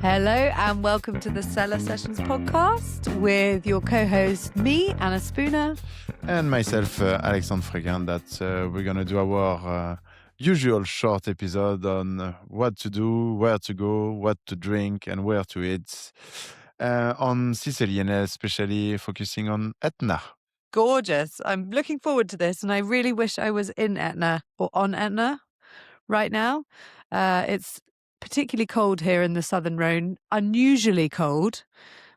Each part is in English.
Hello and welcome to the Cellar Sessions podcast with your co-host, me, Anna Spooner. And myself, Alexandre Fréguin, that we're going to do our usual short episode on what to do, where to go, what to drink, and where to eat on Sicily, and especially focusing on Etna. Gorgeous. I'm looking forward to this, and I really wish I was in Etna or on Etna right now. It's particularly cold here in the Southern Rhone, unusually cold.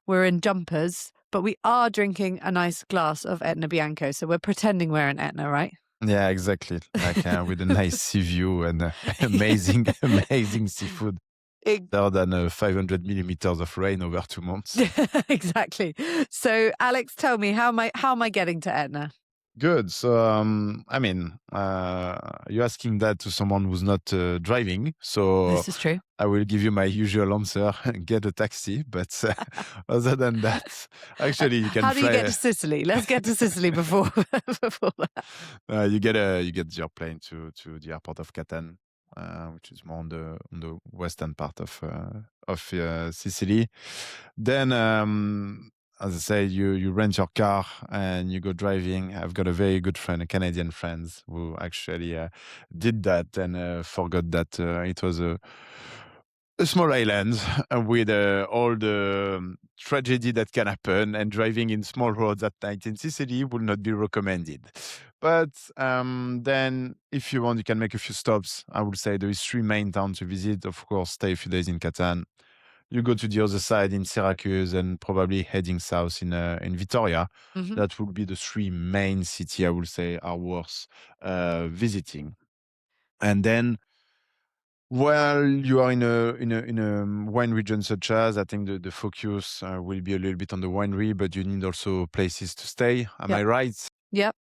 We're in jumpers, but we are drinking a nice glass of Etna Bianco. So we're pretending we're in Etna, right? Yeah, exactly. Like with a nice sea view and amazing seafood. Better than 500 millimeters of rain over 2 months. Exactly. So, Alex, tell me, how am I getting to Etna? Good. So, you're asking that to someone who's not driving. So This is true. I will give you my usual answer: get a taxi. But other than that, actually, you can. How do you get to Sicily? Let's get to Sicily before that. You get your plane to the airport of Catan, which is more on the western part of Sicily. Then, as I say, you rent your car and you go driving. I've got a very good friend, a Canadian friend, who actually did that and forgot that it was a small island with all the tragedy that can happen, and driving in small roads at night in Sicily would not be recommended. But then if you want, you can make a few stops. I would say there is 3 main towns to visit. Of course, stay a few days in Catan. You go to the other side in Syracuse and probably heading south in Vitoria. Mhm. That would be the 3 main cities I would say are worth visiting. And then, while you are in a wine region such as, I think the focus will be a little bit on the winery, but you need also places to stay. Am I right? Yep.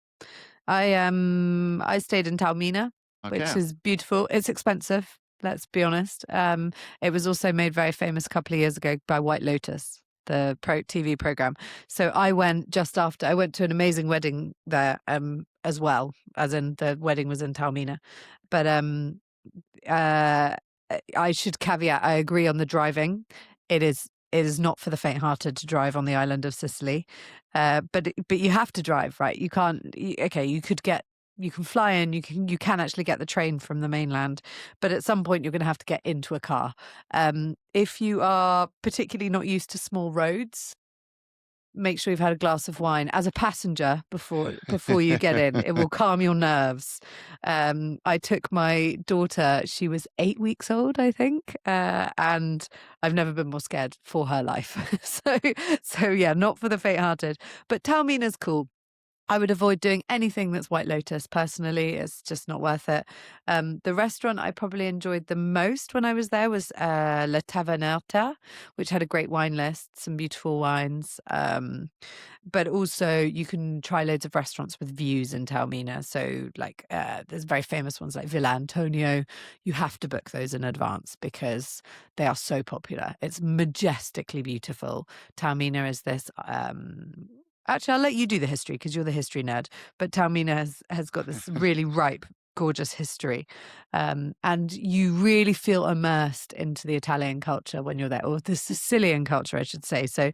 I stayed in Taormina, which is beautiful. It's expensive, let's be honest. It was also made very famous a couple of years ago by White Lotus, the TV program. So I went I went to an amazing wedding there as well, as in the wedding was in Taormina. But I should caveat, I agree on the driving. It is not for the faint-hearted to drive on the island of Sicily, but you have to drive, right? You can't. You can fly in. You can actually get the train from the mainland, but at some point you're going to have to get into a car. If you are particularly not used to small roads, make sure you've had a glass of wine as a passenger before you get in. It will calm your nerves. I took my daughter, she was 8 weeks old, I think, and I've never been more scared for her life. So yeah, not for the faint-hearted. But Taormina's cool. I would avoid doing anything that's White Lotus. Personally, it's just not worth it. The restaurant I probably enjoyed the most when I was there was La Tavernata, which had a great wine list, some beautiful wines. But also you can try loads of restaurants with views in Taormina. So like there's very famous ones like Villa Antonio. You have to book those in advance because they are so popular. It's majestically beautiful. Taormina is this... Actually, I'll let you do the history because you're the history nerd. But Taormina has got this really ripe, gorgeous history. And you really feel immersed into the Italian culture when you're there, or the Sicilian culture, I should say. So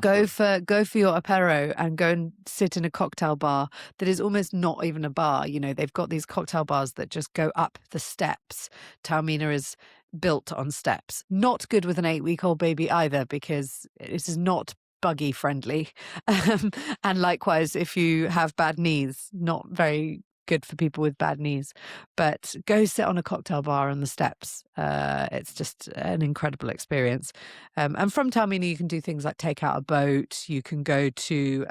go for your apero and go and sit in a cocktail bar that is almost not even a bar. You know, they've got these cocktail bars that just go up the steps. Taormina is built on steps. Not good with an 8-week-old baby either, because it is not buggy friendly. And likewise, if you have bad knees, not very good for people with bad knees. But go sit on a cocktail bar on the steps. It's just an incredible experience. And from Taormina, you can do things like take out a boat. You can go to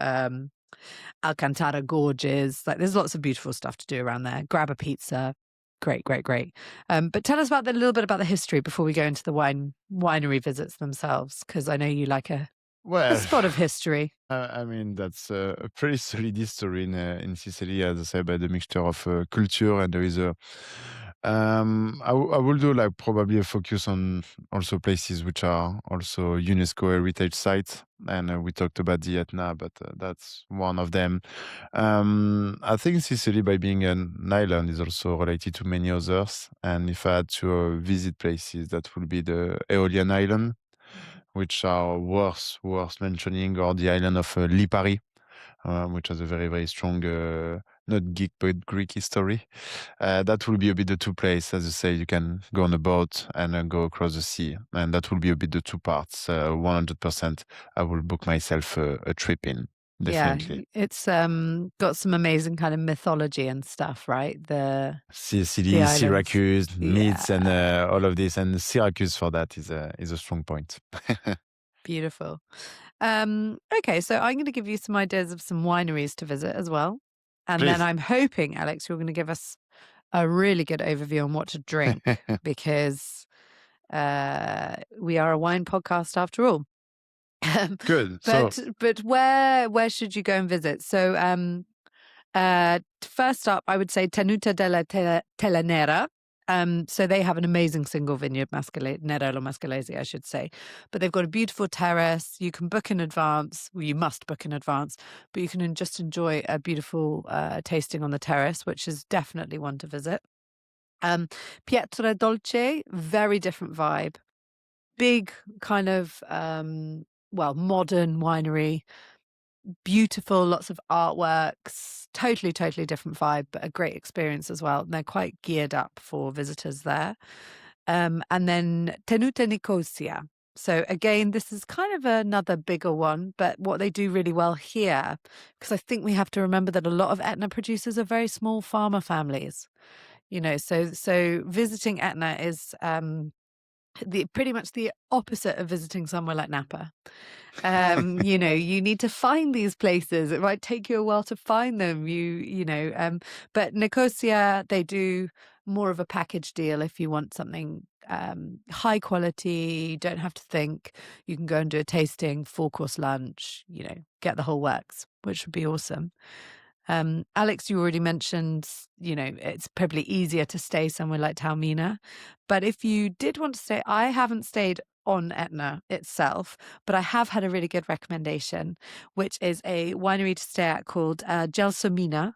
Alcantara Gorges. Like, there's lots of beautiful stuff to do around there. Grab a pizza. Great. But tell us a little bit about the history before we go into the winery visits themselves, because I know you like a spot of history. That's a pretty solid history in Sicily, as I say, by the mixture of culture, and there is I will do like probably a focus on also places which are also UNESCO heritage sites. And we talked about the Etna, but that's one of them. I think Sicily, by being an island, is also related to many others. And if I had to visit places, that would be the Aeolian Island, which are worth mentioning, or the island of Lipari, which has a very, very strong, not geek, but Greek history. That will be a bit the two places. As you say, you can go on a boat and go across the sea. And that will be a bit the two parts. 100%, I will book myself a trip in, Yeah, definitely. it's got some amazing kind of mythology and stuff, right? The Sicily, islands. Syracuse, Yeah, myths, and all of this. And Syracuse for that is a strong point. beautiful. Okay, so I'm going to give you some ideas of some wineries to visit as well. And then Please. I'm hoping, Alex, you're going to give us a really good overview on what to drink because we are a wine podcast after all. Good. So, But where should you go and visit? So first up, I would say Tenuta della Telenera. So they have an amazing single vineyard, Nerello Mascalese, I should say. But they've got a beautiful terrace. You can book in advance. Well, you must book in advance, but you can just enjoy a beautiful tasting on the terrace, which is definitely one to visit. Pietra Dolce, very different vibe. Big kind of, modern winery, beautiful, lots of artworks, totally different vibe, but a great experience as well. And they're quite geared up for visitors there. And then Tenuta Nicosia. So again, this is kind of another bigger one, but what they do really well here, because I think we have to remember that a lot of Etna producers are very small farmer families. So visiting Etna is pretty much the opposite of visiting somewhere like Napa. You need to find these places. It might take you a while to find them. But Nicosia, they do more of a package deal. If you want something high quality, don't have to think. You can go and do a tasting, 4-course lunch. Get the whole works, which would be awesome. Alex, you already mentioned, it's probably easier to stay somewhere like Taormina. But if you did want to stay, I haven't stayed on Etna itself, but I have had a really good recommendation, which is a winery to stay at called Gelsomina.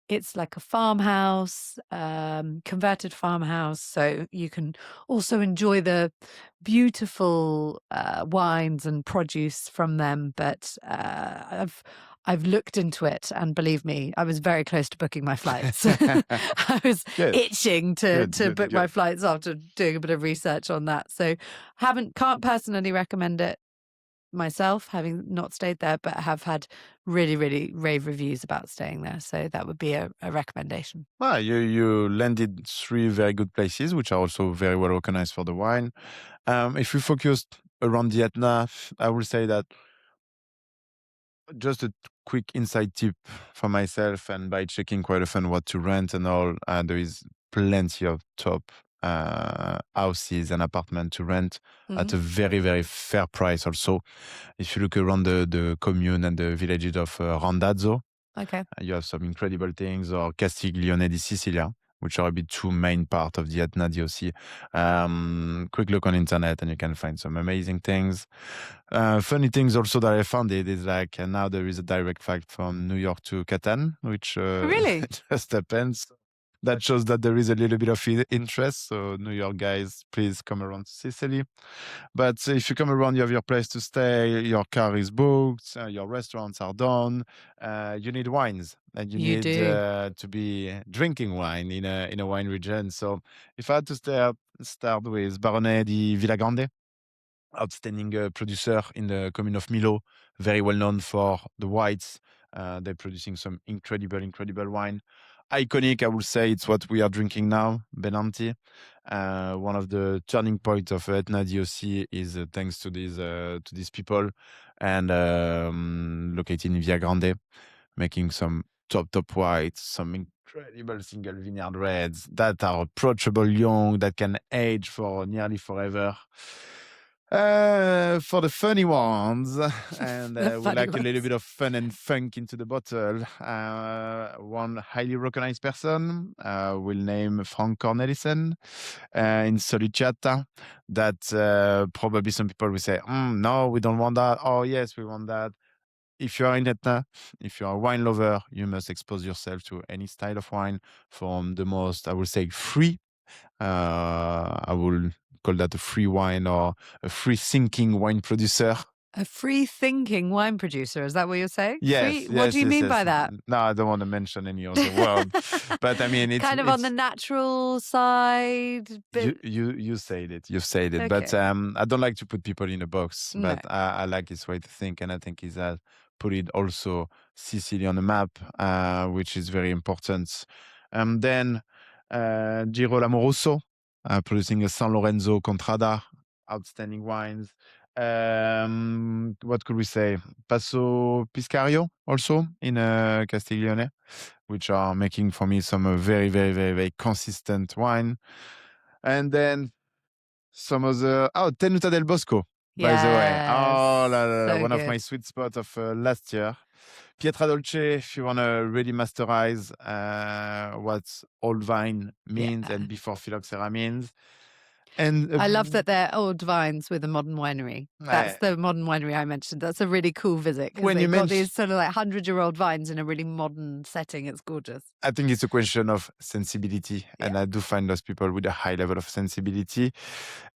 It's like a farmhouse, converted farmhouse. So you can also enjoy the beautiful wines and produce from them. But I've looked into it, and believe me, I was very close to booking my flights. I was good, itching to good, good, book my good. flights after doing a bit of research on that. So can't personally recommend it myself, having not stayed there, but have had really rave reviews about staying there. So that would be a recommendation. You landed three very good places, which are also very well recognized for the wine. If we focused around the Etna, I will say that just a quick inside tip for myself, and by checking quite often what to rent and all, there is plenty of top houses and apartments to rent at Hmm. a very fair price. Also, if you look around the commune and the villages of Randazzo, Okay. you have some incredible things, or Castiglione di Sicilia, which are a bit two main part of the Etna DOC. Quick look on internet and you can find some amazing things. Funny things also that I found it is like now there is a direct flight from New York to Catan, which Really? just happens. That shows that there is a little bit of interest. So New York guys, please come around to Sicily. But if you come around, you have your place to stay, your car is booked, your restaurants are done. You need wines, and you You need do. to be drinking wine in a wine region. So if I had to start with Barone di Villagrande, outstanding producer in the commune of Milo, very well known for the whites. They're producing some incredible wine. Iconic, I would say, it's what we are drinking now, Benanti. One of the turning points of Etna DOC is thanks to these people, and located in Via Grande, making some top whites, some incredible single vineyard reds that are approachable, young, that can age for nearly forever. For the funny ones, and The we funny like a little ones. bit of fun and funk into the bottle. One highly recognized person, we'll name Frank Cornelissen in Soliciata. That probably some people will say, no, we don't want that. Oh, yes, we want that. If you are in Etna, if you are a wine lover, you must expose yourself to any style of wine from the most, I would say, free. I will call that a free wine or a free thinking wine producer. A free thinking wine producer. Is that what you're saying? Yes, Free? What do yes, you yes, mean by yes. that? No, I don't want to mention any other word, but I mean Kind of on the it's natural side, but you said it. You've said it. But okay. I don't like to put people in a box. No. But I like his way to think, and I think he's put it also Sicily on the map, which is very important. Then Girolamo Rosso, producing a San Lorenzo Contrada, outstanding wines. What could we say? Passo Piscario also in Castiglione, which are making for me some very, very, very, very consistent wine. And then some other, Tenuta del Bosco, by the way. Yes. Oh, la, la, la, So one of good. my sweet spots of last year. Pietra Dolce, if you want to really masterize what old vine means Yeah. and before phylloxera means. And I love that they're old vines with a modern winery. That's the modern winery I mentioned. That's a really cool visit because when you they've got mention, these sort of like 100-year-old vines in a really modern setting. It's gorgeous. I think it's a question of sensibility, and Yeah. I do find those people with a high level of sensibility.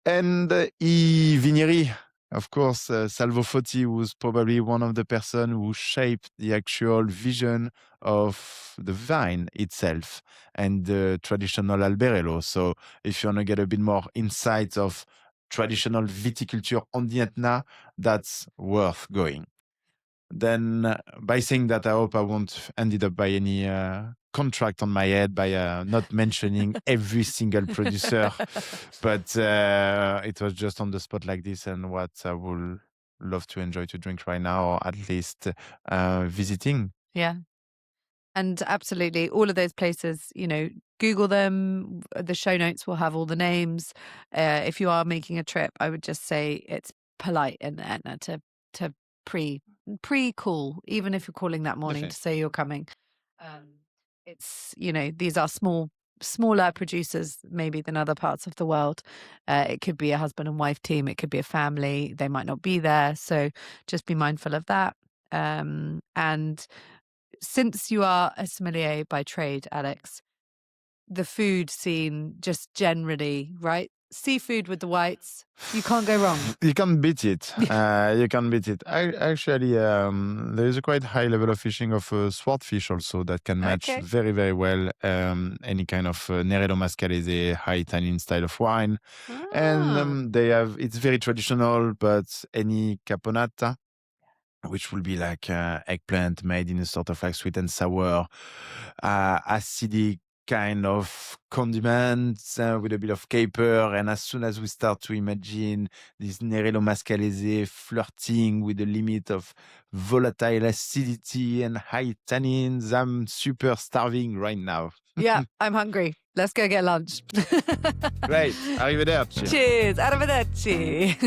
And I Vinieri, of course, Salvo Foti was probably one of the person who shaped the actual vision of the vine itself and the traditional alberello. So if you want to get a bit more insight of traditional viticulture on the Etna, that's worth going. Then by saying that, I hope I won't ended up by any contract on my head by not mentioning every single producer, but it was just on the spot like this, and what I would love to enjoy to drink right now, or at least visiting. Yeah. And absolutely, all of those places, Google them. The show notes will have all the names. If you are making a trip, I would just say it's polite in Etna to pre-call, even if you're calling that morning to say you're coming. It's these are smaller producers maybe than other parts of the world. It could be a husband and wife team. It could be a family. They might not be there, so just be mindful of that. And since you are a sommelier by trade, Alex, the food scene just generally, right? Seafood with the whites, you can't go wrong. You can't beat it. You can't beat it. Actually, there is a quite high level of fishing of swordfish also that can match Okay. very, very well any kind of Nerello Mascalese, high Italian style of wine. And they have, it's very traditional, but any caponata, which will be like eggplant made in a sort of like sweet and sour, acidic kind of condiments with a bit of caper. And as soon as we start to imagine this Nerello Mascalese flirting with the limit of volatile acidity and high tannins, I'm super starving right now. Yeah, I'm hungry. Let's go get lunch. Great. Arrivederci. Cheers. Arrivederci.